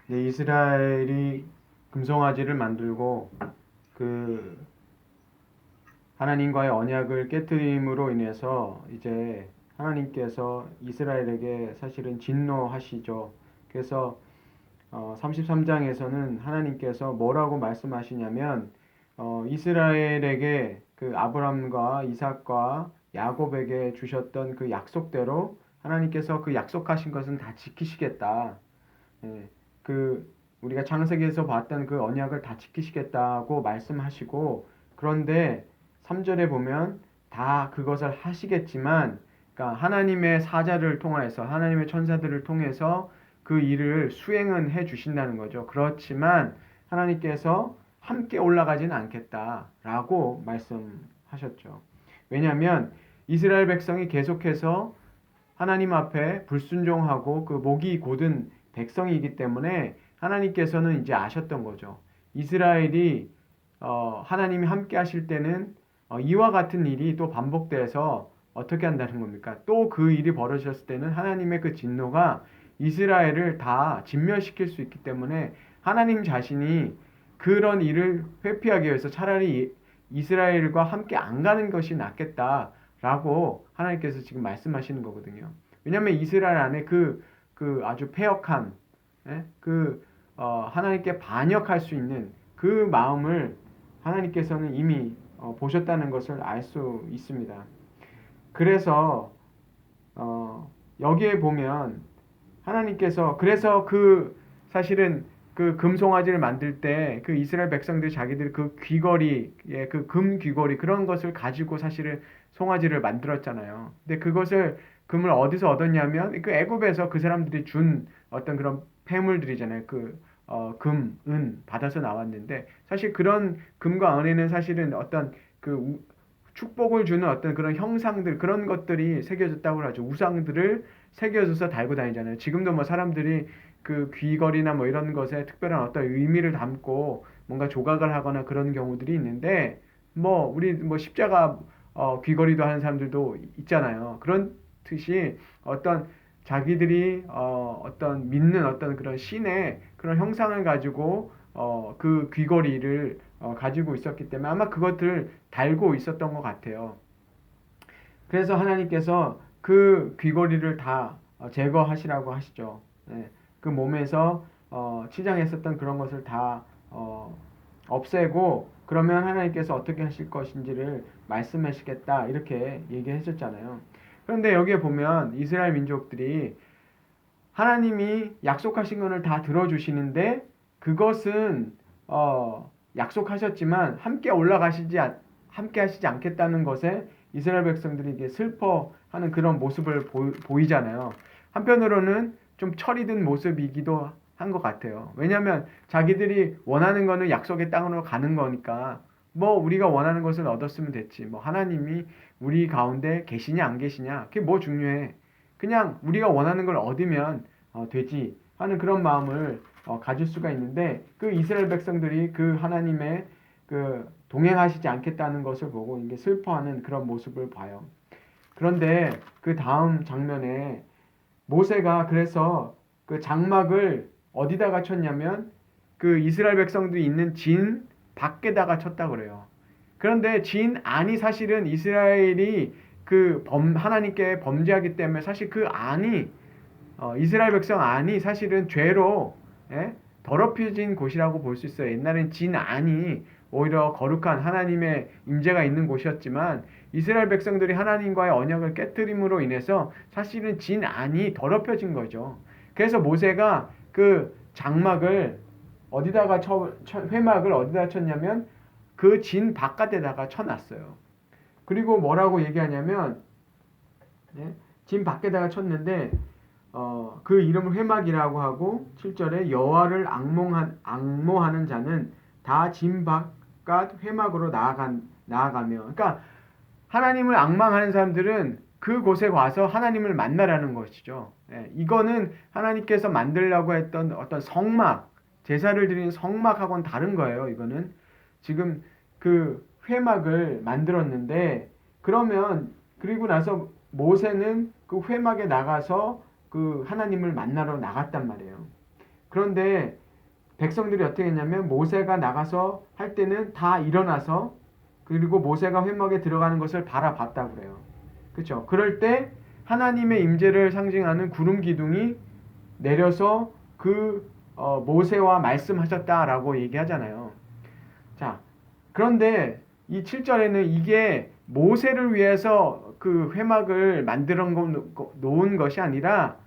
네, 이스라엘이 금송아지를 만들고 그 하나님과의 언약을 깨뜨림으로 인해서 이제 하나님께서 이스라엘에게 사실은 진노하시죠. 그래서 33장에서는 하나님께서 뭐라고 말씀하시냐면 이스라엘에게 그 아브람과 이삭과 야곱에게 주셨던 그 약속대로 하나님께서 그 약속하신 것은 다 지키시겠다. 예, 그 우리가 창세기에서 봤던 그 언약을 다 지키시겠다고 말씀하시고, 그런데 3절에 보면 다 그것을 하시겠지만, 그러니까 하나님의 사자를 통해서 하나님의 천사들을 통해서 그 일을 수행은 해 주신다는 거죠. 그렇지만 하나님께서 함께 올라가지는 않겠다라고 말씀하셨죠. 왜냐하면 이스라엘 백성이 계속해서 하나님 앞에 불순종하고 그 목이 곧은 백성이기 때문에 하나님께서는 이제 아셨던 거죠. 이스라엘이 하나님이 함께 하실 때는 이와 같은 일이 또 반복돼서 어떻게 한다는 겁니까? 또 그 일이 벌어졌을 때는 하나님의 그 진노가 이스라엘을 다 진멸시킬 수 있기 때문에 하나님 자신이 그런 일을 회피하기 위해서 차라리 이스라엘과 함께 안 가는 것이 낫겠다라고 하나님께서 지금 말씀하시는 거거든요. 왜냐하면 이스라엘 안에 그 아주 패역한, 하나님께 반역할 수 있는 그 마음을 하나님께서는 이미 보셨다는 것을 알 수 있습니다. 그래서 여기에 보면 하나님께서 그래서 그 사실은 그 금송아지를 만들 때 그 이스라엘 백성들이 자기들 그 귀걸이, 그 금 귀걸이 그런 것을 가지고 사실은 송아지를 만들었잖아요. 근데 그것을 금을 어디서 얻었냐면 그 애굽에서 그 사람들이 준 어떤 그런 폐물들이잖아요. 금, 은 받아서 나왔는데 사실 그런 금과 은에는 사실은 어떤 그 축복을 주는 어떤 그런 형상들 그런 것들이 새겨졌다고 하죠. 우상들을 새겨져서 달고 다니잖아요. 지금도 뭐 사람들이 그 귀걸이나 뭐 이런 것에 특별한 어떤 의미를 담고 뭔가 조각을 하거나 그런 경우들이 있는데 뭐 우리 뭐 십자가 귀걸이도 하는 사람들도 있잖아요. 그런 듯이 어떤 자기들이 어떤 믿는 어떤 그런 신의 그런 형상을 가지고 그 귀걸이를 가지고 있었기 때문에 아마 그것들 달고 있었던 것 같아요. 그래서 하나님께서 그 귀걸이를 다 제거하시라고 하시죠. 네. 그 몸에서 치장했었던 그런 것을 다 없애고 그러면 하나님께서 어떻게 하실 것인지를 말씀하시겠다 이렇게 얘기했었잖아요. 그런데 여기에 보면 이스라엘 민족들이 하나님이 약속하신 것을 다 들어주시는데 그것은 약속하셨지만 함께 하시지 않겠다는 것에 이스라엘 백성들이 이게 슬퍼하는 그런 모습을 보이잖아요. 한편으로는 좀 철이 든 모습이기도 한 것 같아요. 왜냐하면 자기들이 원하는 거는 약속의 땅으로 가는 거니까 뭐 우리가 원하는 것을 얻었으면 됐지. 뭐 하나님이 우리 가운데 계시냐 안 계시냐 그게 뭐 중요해. 그냥 우리가 원하는 걸 얻으면 되지 하는 그런 마음을 가질 수가 있는데 그 이스라엘 백성들이 그 하나님의 그 동행하시지 않겠다는 것을 보고 이게 슬퍼하는 그런 모습을 봐요. 그런데 그 다음 장면에 모세가 그래서 그 장막을 어디다가 쳤냐면 그 이스라엘 백성들이 있는 진 밖에다가 쳤다 그래요. 그런데 진 안이 사실은 이스라엘이 하나님께 범죄하기 때문에 사실 그 안이 이스라엘 백성 안이 사실은 죄로 더럽혀진 곳이라고 볼 수 있어요. 옛날엔 진 안이 오히려 거룩한 하나님의 임재가 있는 곳이었지만 이스라엘 백성들이 하나님과의 언약을 깨뜨림으로 인해서 사실은 진 안이 더럽혀진 거죠. 그래서 모세가 그 장막을 회막을 어디다 쳤냐면 그 진 바깥에다가 쳐놨어요. 그리고 뭐라고 얘기하냐면 진 밖에다가 쳤는데 그 이름을 회막이라고 하고 7절에 여호와를 앙모하는 자는 다 진 바깥 회막으로 나아가며 그러니까 하나님을 앙망하는 사람들은 그곳에 와서 하나님을 만나라는 것이죠. 이거는 하나님께서 만들려고 했던 어떤 성막, 제사를 드리는 성막하고는 다른 거예요. 이거는 지금 그 회막을 만들었는데 그러면 그리고 나서 모세는 그 회막에 나가서 그 하나님을 만나러 나갔단 말이에요. 그런데 백성들이 어떻게 했냐면 모세가 나가서 할 때는 다 일어나서 그리고 모세가 회막에 들어가는 것을 바라봤다고 그래요. 그렇죠? 그럴 때 하나님의 임재를 상징하는 구름 기둥이 내려서 모세와 말씀하셨다라고 얘기하잖아요. 자, 그런데 이 7절에는 이게 모세를 위해서 그 회막을 만들어 놓은 것이 아니라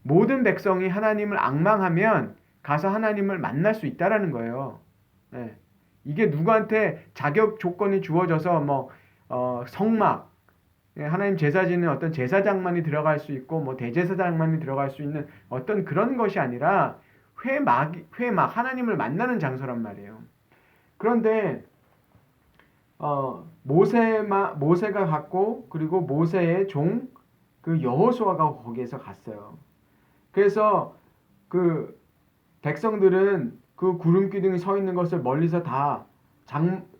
모든 백성이 하나님을 앙망하면 가서 하나님을 만날 수 있다라는 거예요. 네. 이게 누구한테 자격 조건이 주어져서 성막, 하나님 제사 지는 어떤 제사장만이 들어갈 수 있고 대제사장만이 들어갈 수 있는 어떤 그런 것이 아니라 회막 하나님을 만나는 장소란 말이에요. 그런데 모세가 갔고 그리고 모세의 종 그 여호수아가 거기에서 갔어요. 그래서 그 백성들은 그 구름 기둥이 서 있는 것을 멀리서 다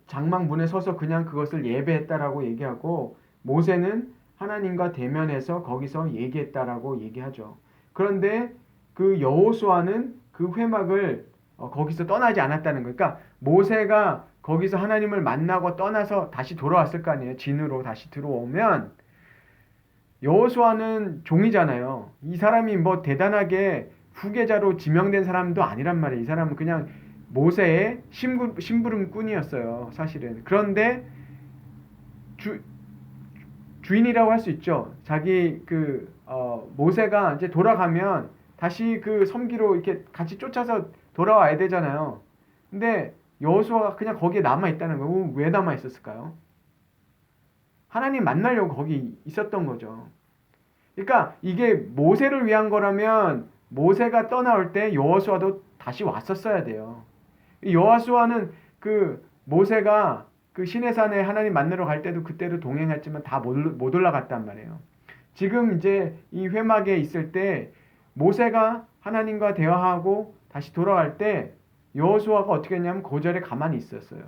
장막문에 서서 그냥 그것을 예배했다라고 얘기하고 모세는 하나님과 대면해서 거기서 얘기했다라고 얘기하죠. 그런데 그 여호수아는 그 회막을 거기서 떠나지 않았다는 거예요. 그러니까 모세가 거기서 하나님을 만나고 떠나서 다시 돌아왔을 거 아니에요. 진으로 다시 들어오면 여호수아는 종이잖아요. 이 사람이 대단하게 후계자로 지명된 사람도 아니란 말이에요. 이 사람은 그냥 모세의 심부름꾼이었어요. 사실은. 그런데 주인이라고 할 수 있죠. 자기 모세가 이제 돌아가면 다시 그 섬기로 이렇게 같이 쫓아서 돌아와야 되잖아요. 근데 여호수아가 그냥 거기에 남아 있다는 거예요. 왜 남아 있었을까요? 하나님 만나려고 거기 있었던 거죠. 그러니까 이게 모세를 위한 거라면 모세가 떠나올 때 여호수아도 다시 왔었어야 돼요. 여호수아는 그 모세가 그 시내산에 하나님 만나러 갈 때도 그때도 동행했지만 다 못 올라갔단 말이에요. 지금 이제 이 회막에 있을 때 모세가 하나님과 대화하고 다시 돌아갈 때 여호수아가 어떻게 했냐면 그 자리에 가만히 있었어요.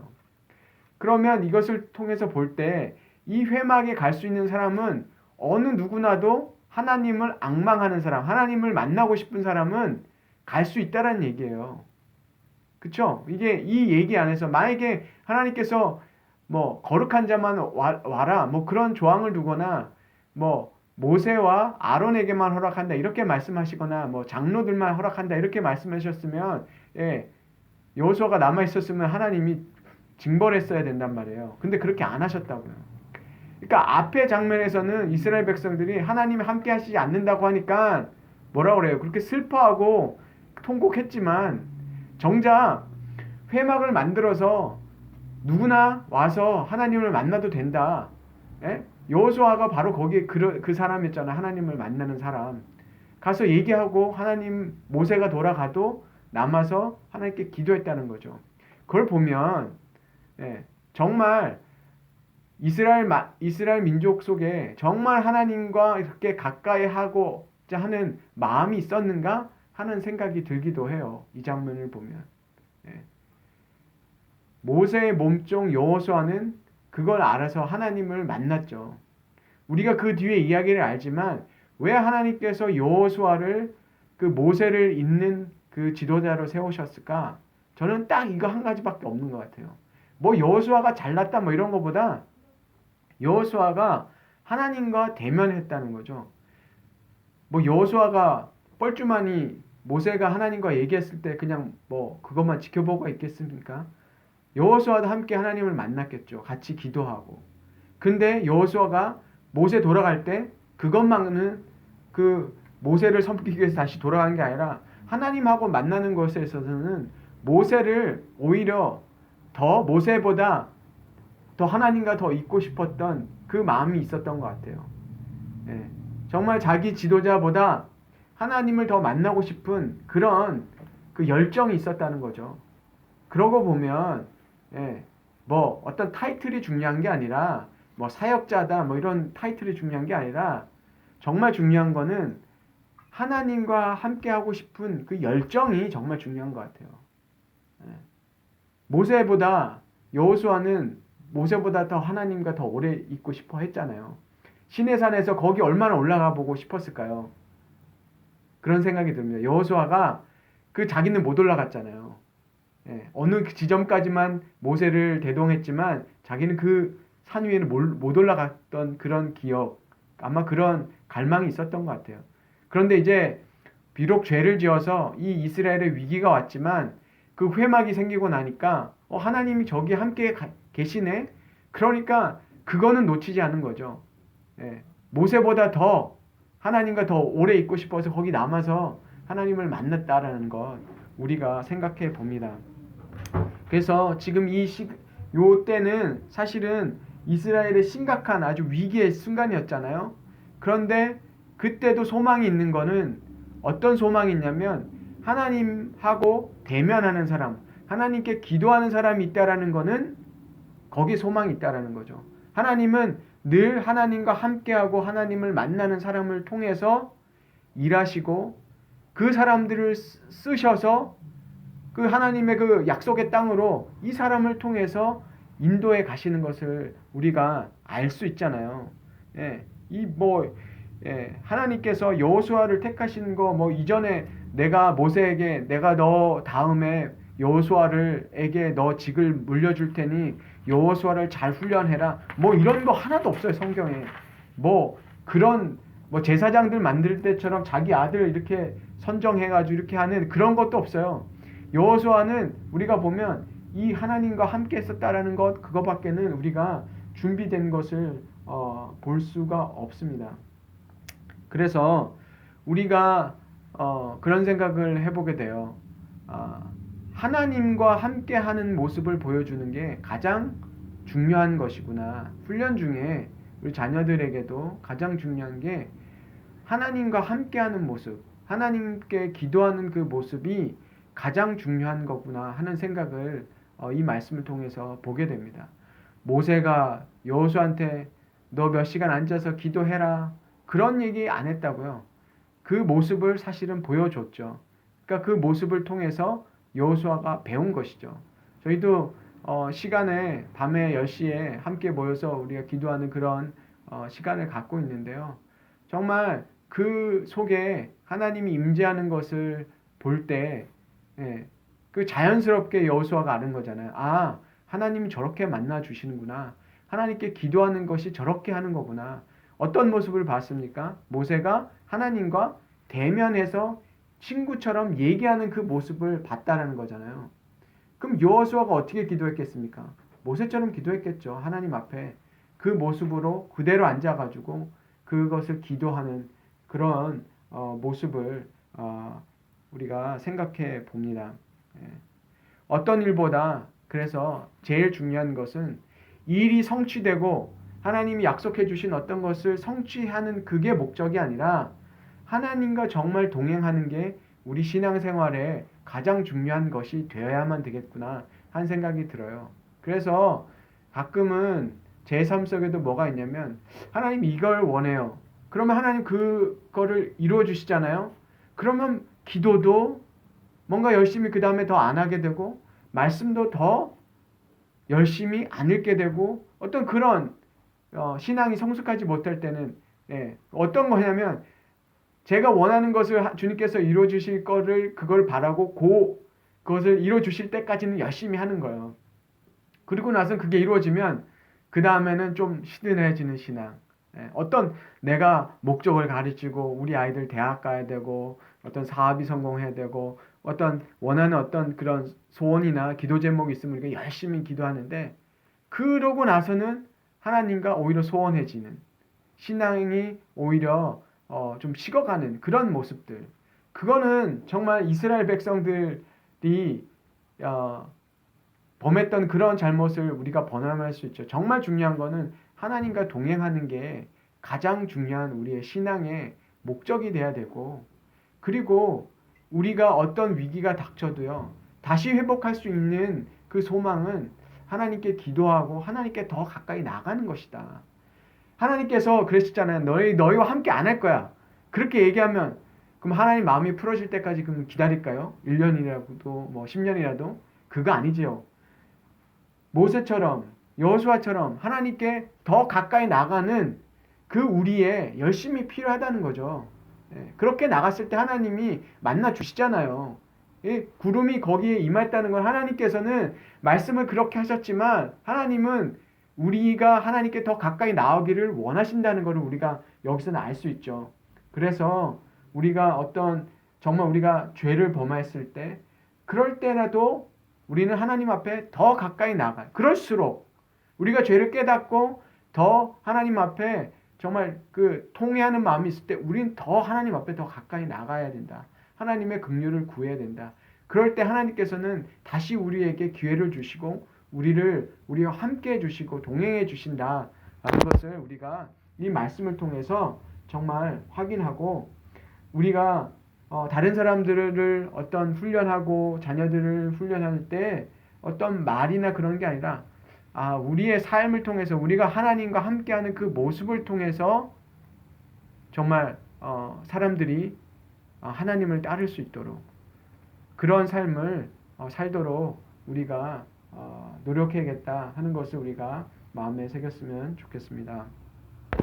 그러면 이것을 통해서 볼 때 이 회막에 갈 수 있는 사람은 어느 누구나도 하나님을 앙망하는 사람, 하나님을 만나고 싶은 사람은 갈 수 있다라는 얘기예요. 그쵸? 이게 이 얘기 안에서 만약에 하나님께서 거룩한 자만 와라 그런 조항을 두거나 모세와 아론에게만 허락한다 이렇게 말씀하시거나 장로들만 허락한다 이렇게 말씀하셨으면 여호수아가 남아 있었으면 하나님이 징벌했어야 된단 말이에요. 근데 그렇게 안 하셨다고요. 그러니까 앞의 장면에서는 이스라엘 백성들이 하나님이 함께 하시지 않는다고 하니까 뭐라 그래요? 그렇게 슬퍼하고 통곡했지만 정작 회막을 만들어서 누구나 와서 하나님을 만나도 된다. 여호수아가 바로 거기에 그 사람이었잖아. 하나님을 만나는 사람. 가서 얘기하고 하나님 모세가 돌아가도 남아서 하나님께 기도했다는 거죠. 그걸 보면 정말 이스라엘 민족 속에 정말 하나님과 이렇게 가까이 하고자 하는 마음이 있었는가 하는 생각이 들기도 해요. 이 장면을 보면. 모세의 몸종 여호수아는 그걸 알아서 하나님을 만났죠. 우리가 그 뒤에 이야기를 알지만 왜 하나님께서 여호수아를 그 모세를 잇는 그 지도자로 세우셨을까? 저는 딱 이거 한 가지밖에 없는 것 같아요. 여호수아가 잘났다 이런 것보다 여호수아가 하나님과 대면했다는 거죠. 여호수아가 뻘쭘하니 모세가 하나님과 얘기했을 때 그냥 그것만 지켜보고 있겠습니까? 여호수아도 함께 하나님을 만났겠죠. 같이 기도하고. 근데 여호수아가 모세 돌아갈 때 그것만은 그 모세를 섬기기 위해서 다시 돌아간 게 아니라 하나님하고 만나는 것에 있어서는 모세를 오히려 더 모세보다 더 하나님과 더 있고 싶었던 그 마음이 있었던 것 같아요. 정말 자기 지도자보다 하나님을 더 만나고 싶은 그런 그 열정이 있었다는 거죠. 그러고 보면 어떤 타이틀이 중요한 게 아니라 사역자다 이런 타이틀이 중요한 게 아니라 정말 중요한 거는 하나님과 함께하고 싶은 그 열정이 정말 중요한 것 같아요. 모세보다 여호수아는 모세보다 더 하나님과 더 오래 있고 싶어 했잖아요. 시내산에서 거기 얼마나 올라가 보고 싶었을까요? 그런 생각이 듭니다. 여호수아가 그 자기는 못 올라갔잖아요. 예, 어느 지점까지만 모세를 대동했지만 자기는 그 산 위에는 못 올라갔던 그런 기억, 아마 그런 갈망이 있었던 것 같아요. 그런데 이제 비록 죄를 지어서 이 이스라엘의 위기가 왔지만 그 회막이 생기고 나니까 하나님이 저기 함께 계시네. 그러니까 그거는 놓치지 않은 거죠. 예, 모세보다 더 하나님과 더 오래 있고 싶어서 거기 남아서 하나님을 만났다라는 것 우리가 생각해 봅니다. 그래서 지금 요 때는 사실은 이스라엘의 심각한 아주 위기의 순간이었잖아요. 그런데 그때도 소망이 있는 거는 어떤 소망이 있냐면 하나님하고 대면하는 사람, 하나님께 기도하는 사람이 있다라는 거는 거기에 소망이 있다라는 거죠. 하나님은 늘 하나님과 함께하고 하나님을 만나는 사람을 통해서 일하시고 그 사람들을 쓰셔서 그 하나님의 그 약속의 땅으로 이 사람을 통해서 인도해 가시는 것을 우리가 알 수 있잖아요. 예, 하나님께서 여호수아를 택하신 거 이전에 내가 모세에게 내가 너 다음에 여호수아를에게 너 직을 물려줄 테니 여호수아를 잘 훈련해라. 이런 거 하나도 없어요, 성경에. 그런 제사장들 만들 때처럼 자기 아들 이렇게 선정해가지고 이렇게 하는 그런 것도 없어요. 여호수아는 우리가 보면 이 하나님과 함께 했었다라는 것 그거밖에는 우리가 준비된 것을 볼 수가 없습니다. 그래서 우리가 그런 생각을 해보게 돼요. 하나님과 함께하는 모습을 보여주는 게 가장 중요한 것이구나. 훈련 중에 우리 자녀들에게도 가장 중요한 게 하나님과 함께하는 모습, 하나님께 기도하는 그 모습이 가장 중요한 거구나 하는 생각을 이 말씀을 통해서 보게 됩니다. 모세가 여호수아한테 너 몇 시간 앉아서 기도해라 그런 얘기 안 했다고요. 그 모습을 사실은 보여줬죠. 그러니까 그 모습을 통해서 여호수아가 배운 것이죠. 저희도 시간에 밤에 10시에 함께 모여서 우리가 기도하는 그런 시간을 갖고 있는데요. 정말 그 속에 하나님이 임재하는 것을 볼 때 그 자연스럽게 여호수아가 아는 거잖아요. 하나님이 저렇게 만나 주시는구나. 하나님께 기도하는 것이 저렇게 하는 거구나. 어떤 모습을 봤습니까? 모세가 하나님과 대면해서 친구처럼 얘기하는 그 모습을 봤다라는 거잖아요. 그럼 여호수아가 어떻게 기도했겠습니까? 모세처럼 기도했겠죠. 하나님 앞에 그 모습으로 그대로 앉아가지고 그것을 기도하는 그런 모습을 우리가 생각해 봅니다. 어떤 일보다 그래서 제일 중요한 것은 일이 성취되고 하나님이 약속해 주신 어떤 것을 성취하는 그게 목적이 아니라 하나님과 정말 동행하는 게 우리 신앙생활에 가장 중요한 것이 되어야만 되겠구나 하는 생각이 들어요. 그래서 가끔은 제 삶 속에도 뭐가 있냐면 하나님 이걸 원해요. 그러면 하나님 그거를 이루어 주시잖아요. 그러면 기도도 뭔가 열심히 그 다음에 더 안 하게 되고 말씀도 더 열심히 안 읽게 되고 어떤 그런 신앙이 성숙하지 못할 때는 어떤 거냐면 제가 원하는 것을 주님께서 이루어 주실 거를 그걸 바라고 그것을 이루어 주실 때까지는 열심히 하는 거예요. 그리고 나서 그게 이루어지면 그 다음에는 좀 시든해지는 신앙. 어떤 내가 목적을 가르치고 우리 아이들 대학 가야 되고 어떤 사업이 성공해야 되고 어떤 원하는 어떤 그런 소원이나 기도 제목이 있으면 우리가 열심히 기도하는데 그러고 나서는 하나님과 오히려 소원해지는 신앙이 오히려 좀 식어가는 그런 모습들. 그거는 정말 이스라엘 백성들이 범했던 그런 잘못을 우리가 번함할 수 있죠. 정말 중요한 거는 하나님과 동행하는 게 가장 중요한 우리의 신앙의 목적이 돼야 되고 그리고 우리가 어떤 위기가 닥쳐도요. 다시 회복할 수 있는 그 소망은 하나님께 기도하고 하나님께 더 가까이 나가는 것이다. 하나님께서 그러시잖아요. 너희와 함께 안 할 거야. 그렇게 얘기하면 그럼 하나님 마음이 풀어질 때까지 그럼 기다릴까요? 1년이라도 10년이라도? 그거 아니지요. 모세처럼 여호수아처럼 하나님께 더 가까이 나가는 그 우리의 열심이 필요하다는 거죠. 그렇게 나갔을 때 하나님이 만나 주시잖아요. 이 구름이 거기에 임했다는 건 하나님께서는 말씀을 그렇게 하셨지만 하나님은 우리가 하나님께 더 가까이 나오기를 원하신다는 것을 우리가 여기서는 알 수 있죠. 그래서 우리가 정말 우리가 죄를 범했을 때 그럴 때라도 우리는 하나님 앞에 더 가까이 나가요. 그럴수록 우리가 죄를 깨닫고 더 하나님 앞에 정말 그 통회하는 마음이 있을 때 우리는 더 하나님 앞에 더 가까이 나가야 된다. 하나님의 긍휼을 구해야 된다. 그럴 때 하나님께서는 다시 우리에게 기회를 주시고 우리와 함께 해주시고 동행해 주신다라는 것을 우리가 이 말씀을 통해서 정말 확인하고 우리가 다른 사람들을 어떤 훈련하고 자녀들을 훈련할 때 어떤 말이나 그런 게 아니라 우리의 삶을 통해서 우리가 하나님과 함께하는 그 모습을 통해서 정말 사람들이 하나님을 따를 수 있도록 그런 삶을 살도록 우리가 노력해야겠다 하는 것을 우리가 마음에 새겼으면 좋겠습니다.